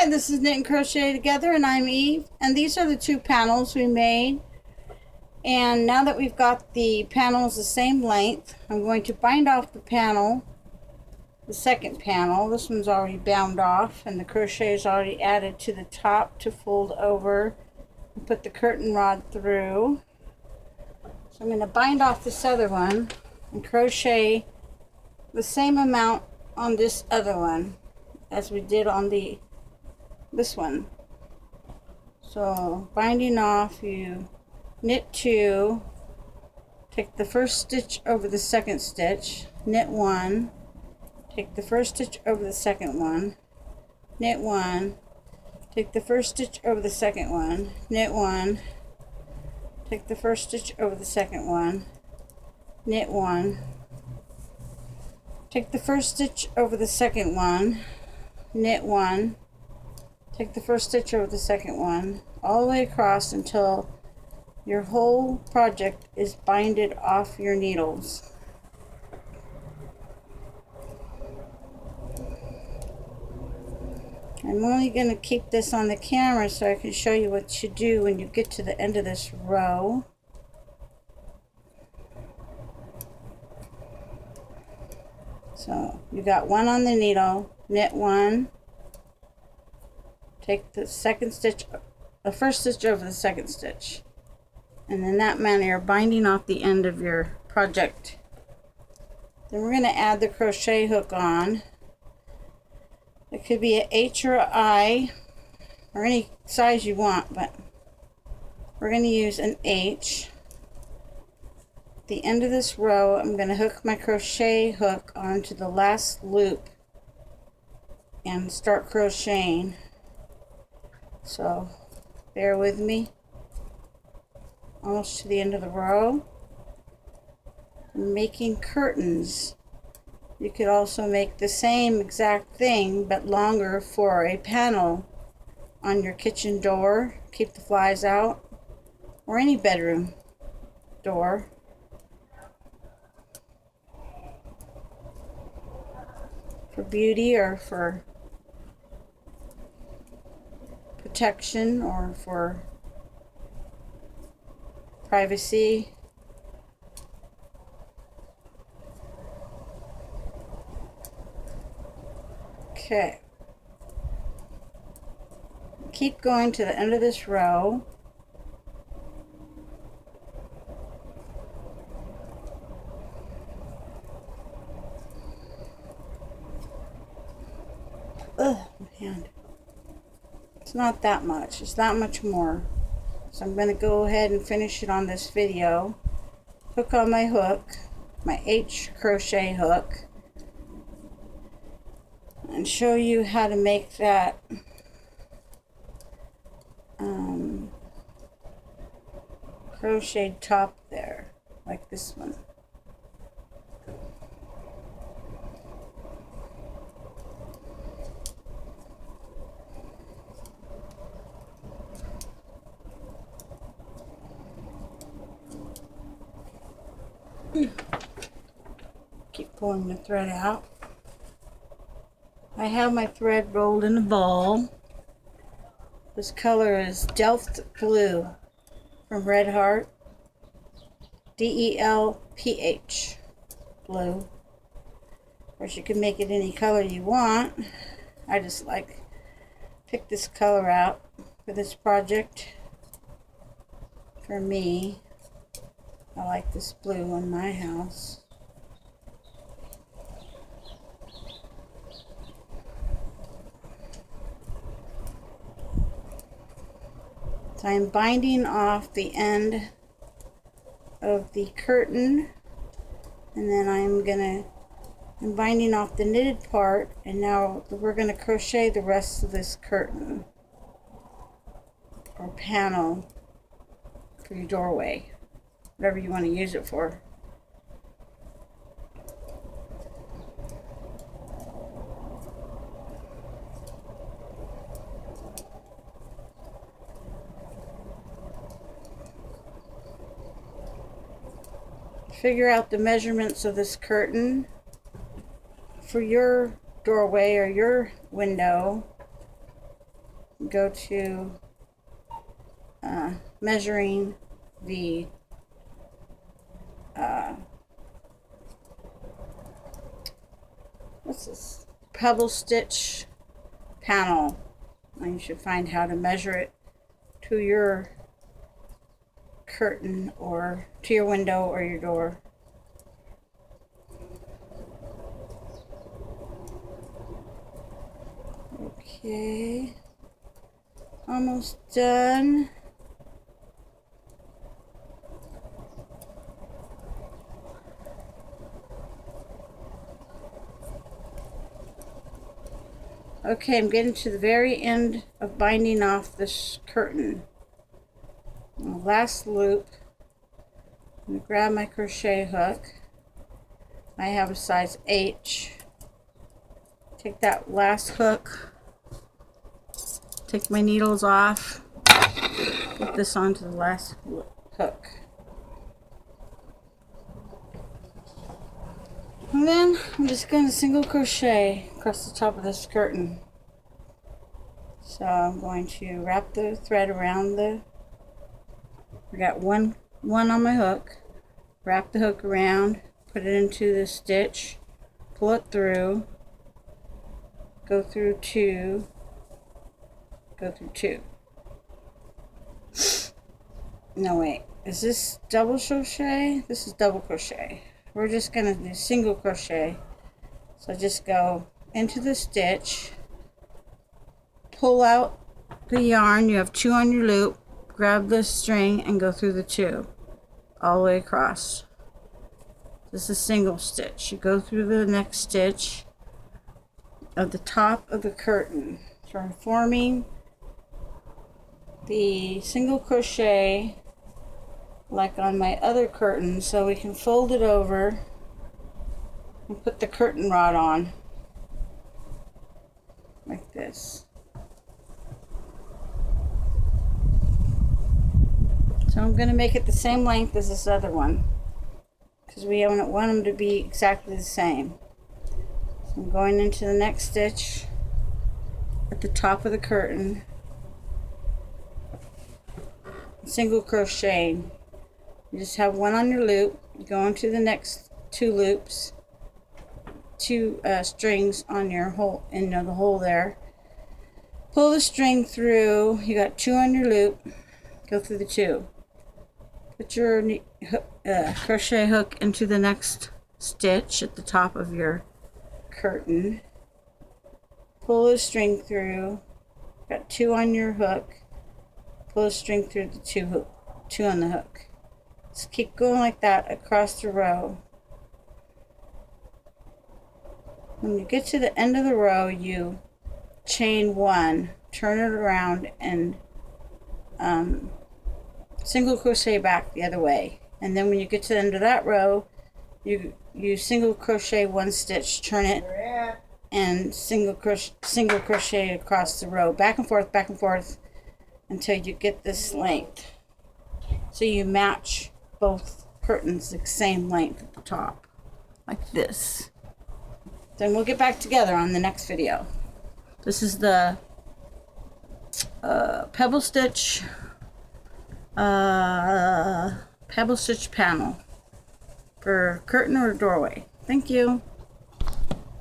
Hi, this is Knit and Crochet Together, and I'm Eve, and these are the two panels we made. And now that we've got the panels the same length, I'm going to bind off the panel, the second panel. This one's already bound off, and the crochet is already added to the top to fold over and put the curtain rod through. So I'm going to bind off this other one and crochet the same amount on this other one as we did on this one. So binding off, you knit 2, take the first stitch over the second stitch, knit 1, take the first stitch over the second one, knit 1, take the first stitch over the second one, knit 1, take the first stitch over the second one, knit 1, take the first stitch over the second one, knit 1, take the first stitch over the second one, all the way across until your whole project is binded off your needles. I'm only going to keep this on the camera so I can show you what you do when you get to the end of this row. So you got 1 on the needle, knit 1, take the second stitch, the first stitch over the second stitch, and in that manner you're binding off the end of your project. Then we're going to add the crochet hook on. It could be an H or an I or any size you want, but we're going to use an H. At the end of this row, I'm going to hook my crochet hook onto the last loop and start crocheting. So bear with me. Almost to the end of the row. I'm making curtains. You could also make the same exact thing but longer for a panel on your kitchen door, keep the flies out, or any bedroom door. For beauty or for protection or for privacy. Okay. Keep going to the end of this row. Ugh, my hand. It's not that much. It's that much more. So I'm going to go ahead and finish it on this video. Hook on my hook, my H crochet hook, and show you how to make that crocheted top there, like this one. Keep pulling the thread out. I have my thread rolled in a ball. This color is Delft Blue from Red Heart. DELPH blue. Of course, you can make it any color you want. I just pick this color out for this project. For me, I like this blue on my house. So I'm binding off the end of the curtain, and then I'm binding off the knitted part, and now we're going to crochet the rest of this curtain or panel for your doorway, whatever you want to use it for. Figure out the measurements of this curtain for your doorway or your window, go to measuring the what's this? Pebble stitch panel. And you should find how to measure it to your curtain or to your window or your door. Okay, almost done. Okay, I'm getting to the very end of binding off this curtain. The last loop, I'm going to grab my crochet hook. I have a size H. Take that last hook, take my needles off, put this onto the last hook. And then I'm just going to single crochet across the top of this curtain. So I'm going to wrap the thread around I got one on my hook, wrap the hook around, put it into the stitch, pull it through, go through two, go through two. No, wait, is this double crochet? This is double crochet. We're just going to do single crochet. So just go into the stitch, pull out the yarn, you have two on your loop, grab the string and go through the two all the way across. This is single stitch. You go through the next stitch at the top of the curtain. So I'm forming the single crochet like on my other curtain, so we can fold it over and put the curtain rod on like this. So I'm going to make it the same length as this other one because we don't want them to be exactly the same. So I'm going into the next stitch at the top of the curtain, single crocheting. You just have one on your loop, you go into the next two loops, two strings on your hole, in the hole there. Pull the string through, you got two on your loop, go through the two. Put your crochet hook into the next stitch at the top of your curtain. Pull the string through, got two on your hook, pull the string through the two on the hook. Just keep going like that across the row. When you get to the end of the row, you chain one, turn it around, and single crochet back the other way. And then when you get to the end of that row, you single crochet one stitch, turn it, and single crochet across the row, back and forth until you get this length. So you match both curtains the same length at the top, like this. Then we'll get back together on the next video. This is the pebble stitch panel for curtain or doorway. Thank you.